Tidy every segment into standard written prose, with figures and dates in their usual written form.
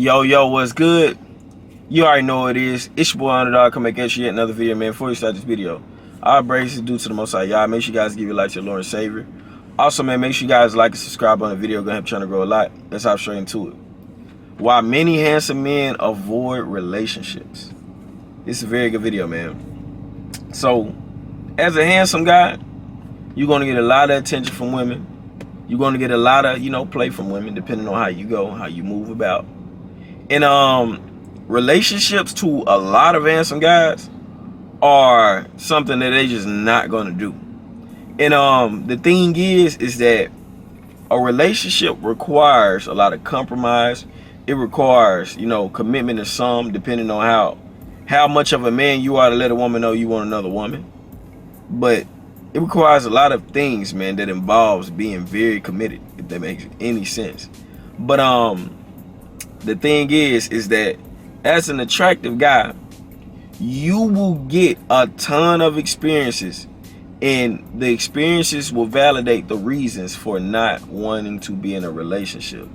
Yo, what's good? You already know what it is. It's your boy Underdog coming at you yet another video, man. Before we start this video, our praise is due to the Most High. Y'all, make sure you guys give your life to the Lord and Savior. Also, man, make sure you guys like and subscribe on the video. Gonna help trying to grow a lot. Let's hop straight into it. Why many handsome men avoid relationships. It's a very good video, man. So, as a handsome guy, you're gonna get a lot of attention from women. You're gonna get a lot of, play from women, depending on how you go, how you move about. And relationships to a lot of handsome guys are something that they just not gonna do. And the thing is that a relationship requires a lot of compromise. It requires, commitment to some, depending on how much of a man you are to let a woman know you want another woman. But it requires a lot of things, man, that involves being very committed, if that makes any sense. But the thing is that as an attractive guy, you will get a ton of experiences, and the experiences will validate the reasons for not wanting to be in a relationship,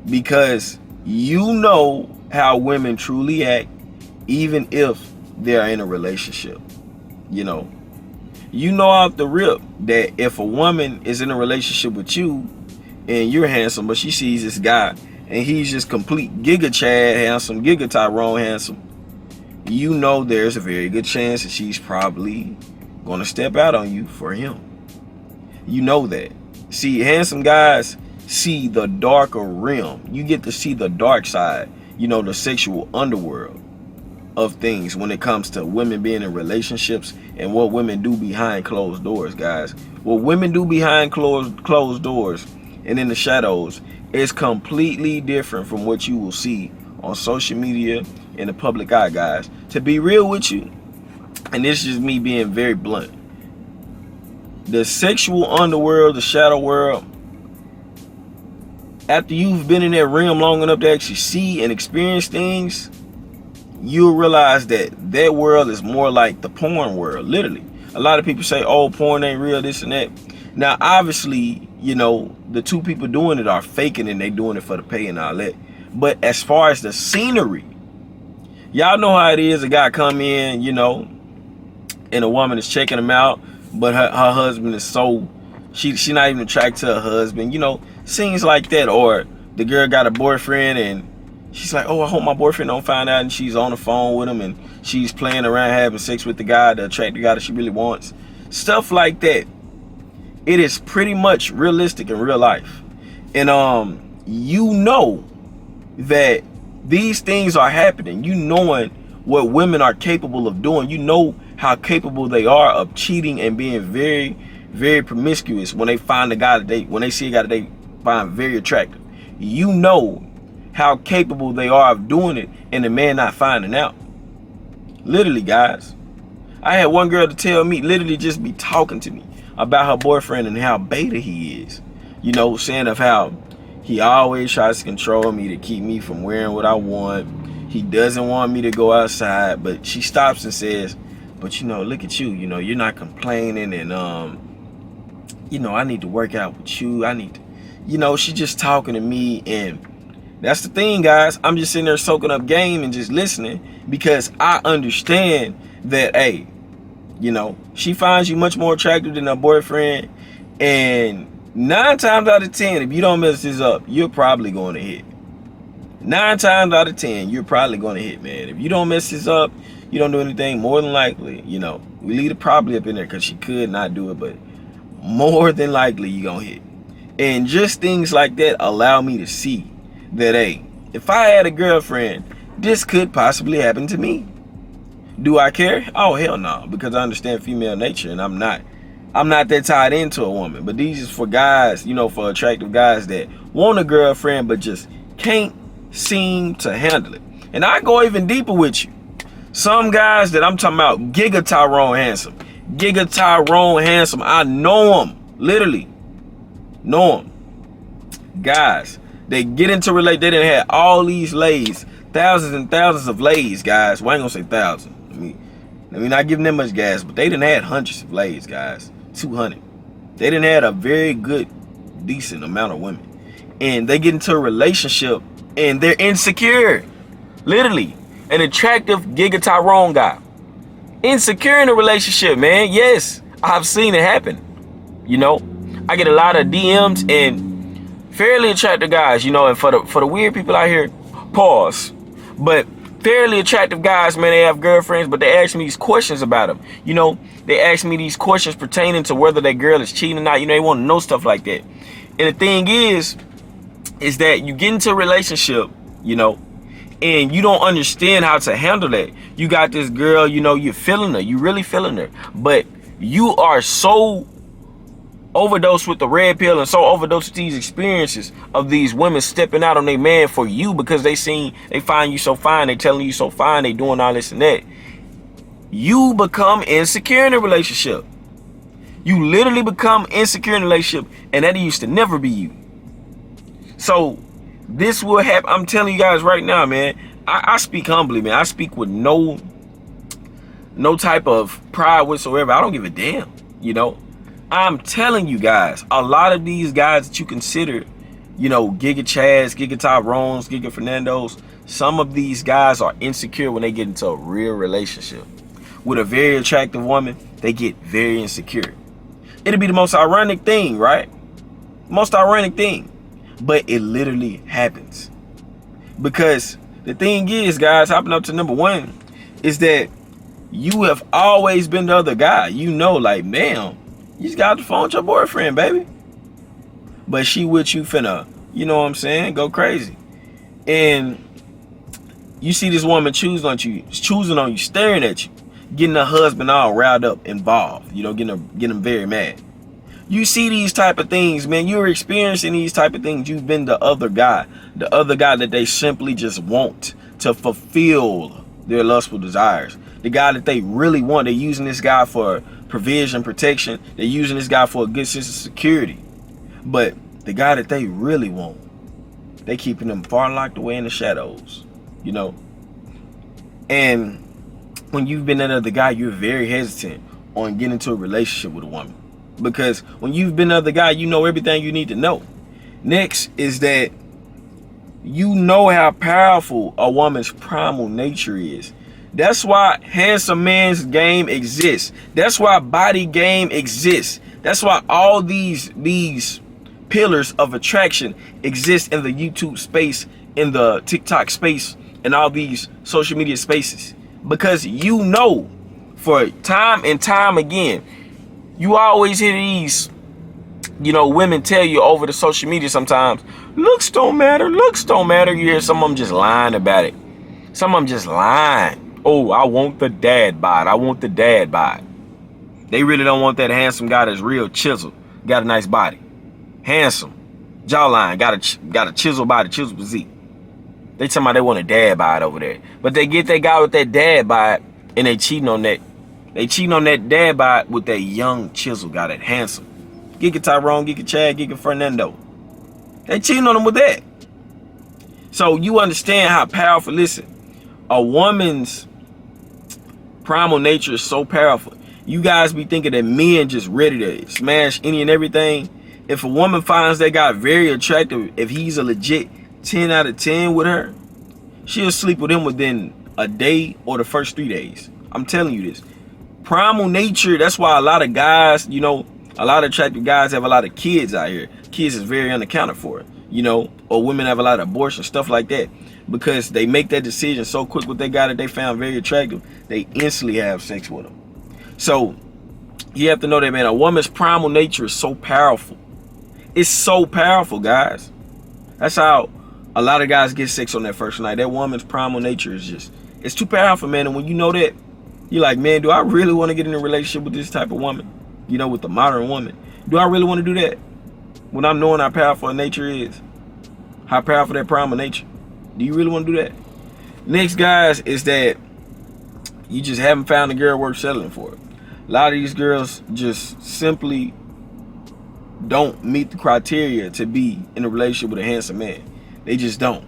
because you know how women truly act, even if they're in a relationship. You know off the rip that if a woman is in a relationship with you and you're handsome, but she sees this guy and he's just complete Giga Chad handsome, Giga Tyrone handsome, you know there's a very good chance that she's probably gonna step out on you for him. You know that. See, handsome guys see the darker realm. You get to see the dark side, the sexual underworld of things when it comes to women being in relationships and what women do behind closed doors, guys. What women do behind closed doors and in the shadows is completely different from what you will see on social media in the public eye, guys. To be real with you, and this is me being very blunt, the sexual underworld, the shadow world, after you've been in that realm long enough to actually see and experience things, you'll realize that world is more like the porn world, literally. A lot of people say, oh, porn ain't real, this and that. Now, obviously, the two people doing it are faking and they doing it for the pay and all that. But as far as the scenery, y'all know how it is. A guy come in, and a woman is checking him out, but her husband is she not even attracted to her husband. Scenes like that. Or the girl got a boyfriend and she's like, oh, I hope my boyfriend don't find out, and she's on the phone with him and she's playing around having sex with the guy, the attractive guy that she really wants. Stuff like that. It is pretty much realistic in real life. And you know that these things are happening. You knowing what women are capable of doing. You know how capable they are of cheating and being very, very promiscuous when they find a guy when they see a guy that they find very attractive. You know how capable they are of doing it and the man not finding out. Literally, guys. I had one girl to tell me, literally just be talking to me about her boyfriend and how beta he is. Saying of how he always tries to control me to keep me from wearing what I want. He doesn't want me to go outside, but she stops and says, but look at you, you're not complaining, and I need to work out with you. I need to, she just talking to me. And that's the thing, guys. I'm just sitting there soaking up game and just listening, because I understand that, hey, she finds you much more attractive than her boyfriend. And 9 times out of 10, if you don't mess this up, you're probably going to hit. 9 times out of 10, you're probably going to hit, man. If you don't mess this up, you don't do anything, more than likely, we leave it probably up in there because she could not do it, but more than likely you're going to hit. And just things like that allow me to see that, hey, if I had a girlfriend, this could possibly happen to me. Do I care? Oh, hell no, because I understand female nature, and I'm not that tied into a woman. But these is for guys, for attractive guys that want a girlfriend but just can't seem to handle it. And I go even deeper with you. Some guys that I'm talking about, Giga Tyrone handsome. Giga Tyrone handsome. I know them. Literally. Know them. Guys, they get into they done had all these lays. Thousands and thousands of lays, guys. Well, I ain't gonna say thousands. I mean, not giving them much gas, but they done had hundreds of lays, guys. 200. They done had a very good, decent amount of women. And they get into a relationship And they're insecure. Literally. An attractive Giga Tyrone guy. Insecure in a relationship, man. Yes, I've seen it happen. You know, I get a lot of DMs and fairly attractive guys, you know, and for the weird people out here, pause. But fairly attractive guys, man, they have girlfriends, but they ask me these questions about them. You know, they ask me these questions pertaining to whether that girl is cheating or not. You know, they want to know stuff like that. And the thing is that you get into a relationship, you know, and you don't understand how to handle that. You got this girl, you know, you're feeling her, you really feeling her, but you are so overdosed with the red pill and so overdosed with these experiences of these women stepping out on their man for you because they find you so fine, they telling you so fine, they doing all this and that. You become insecure in a relationship. You literally become insecure in a relationship, and that used to never be you. So this will happen. I'm telling you guys right now, man. I speak humbly, man. I speak with no type of pride whatsoever. I don't give a damn, you know. I'm telling you guys, a lot of these guys that you consider, you know, Giga Chads, Giga Tyrones, Giga Fernandos, some of these guys are insecure when they get into a real relationship. With a very attractive woman, they get very insecure. It'll be the most ironic thing, right? Most ironic thing. But it literally happens. Because the thing is, guys, hopping up to number one, is that you have always been the other guy. You know, like, man, you just got the phone with your boyfriend, baby. But she with you finna, you know what I'm saying, go crazy. And you see this woman choosing on you, staring at you, getting her husband all riled up, involved, you know, getting him very mad. You see these type of things, man. You're experiencing these type of things. You've been the other guy that they simply just want to fulfill their lustful desires. The guy that they really want. They're using this guy for provision, protection. They're using this guy for a good sense of security. But the guy that they really want, they keeping them far locked away in the shadows, you know. And when you've been that other guy, you're very hesitant on getting into a relationship with a woman. Because when you've been the other guy, you know everything you need to know. Next is that you know how powerful a woman's primal nature is. That's why handsome man's game exists. That's why body game exists. That's why all these pillars of attraction exist in the YouTube space, in the TikTok space, and all these social media spaces. Because you know, for time and time again, you always hear these, you know, women tell you over the social media sometimes, looks don't matter, looks don't matter. You hear some of them just lying about it. Some of them just lying. Oh, I want the dad bod. I want the dad bod. They really don't want that handsome guy that's real chiseled, got a nice body, handsome, jawline, got a chiseled body, chiseled physique. They tell me they want a dad bod over there, but they get that guy with that dad bod and they cheating on that. They cheating on that dad bod with that young chisel guy, that handsome Giga Tyrone, Giga Chad, Giga Fernando. They cheating on him with that. So you understand how powerful. Listen, a woman's primal nature is so powerful. You guys be thinking that men just ready to smash any and everything. If a woman finds that guy very attractive, if he's a legit 10 out of 10 with her, she'll sleep with him within a day or the first 3 days. I'm telling you this. Primal nature, that's why a lot of guys, you know, a lot of attractive guys have a lot of kids out here. Kids is very unaccounted for, you know, or women have a lot of abortion, stuff like that. Because they make that decision so quick with that guy that they found very attractive, they instantly have sex with him. So you have to know that, man, a woman's primal nature is so powerful. It's so powerful, guys. That's how a lot of guys get sex on that first night. That woman's primal nature is just, it's too powerful, man. And when you know that, you're like, man, do I really want to get in a relationship with this type of woman? You know, with the modern woman. Do I really want to do that? When I'm knowing how powerful her nature is. How powerful that primal nature. Do you really want to do that? Next, guys, is that you just haven't found a girl worth settling for. A lot of these girls just simply don't meet the criteria to be in a relationship with a handsome man. They just don't.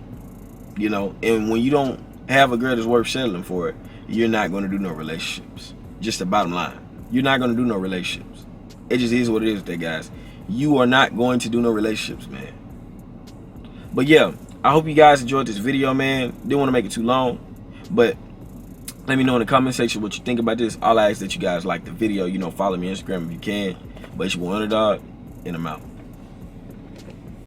You know, and when you don't have a girl that's worth settling for it, you're not going to do no relationships. Just the bottom line. You're not going to do no relationships. It just is what it is with that, guys. You are not going to do no relationships, man. But yeah, I hope you guys enjoyed this video, man. Didn't want to make it too long, but let me know in the comment section what you think about this. I'll ask that you guys like the video. You know, follow me on Instagram if you can. But it's your boy Underdog, and I'm out.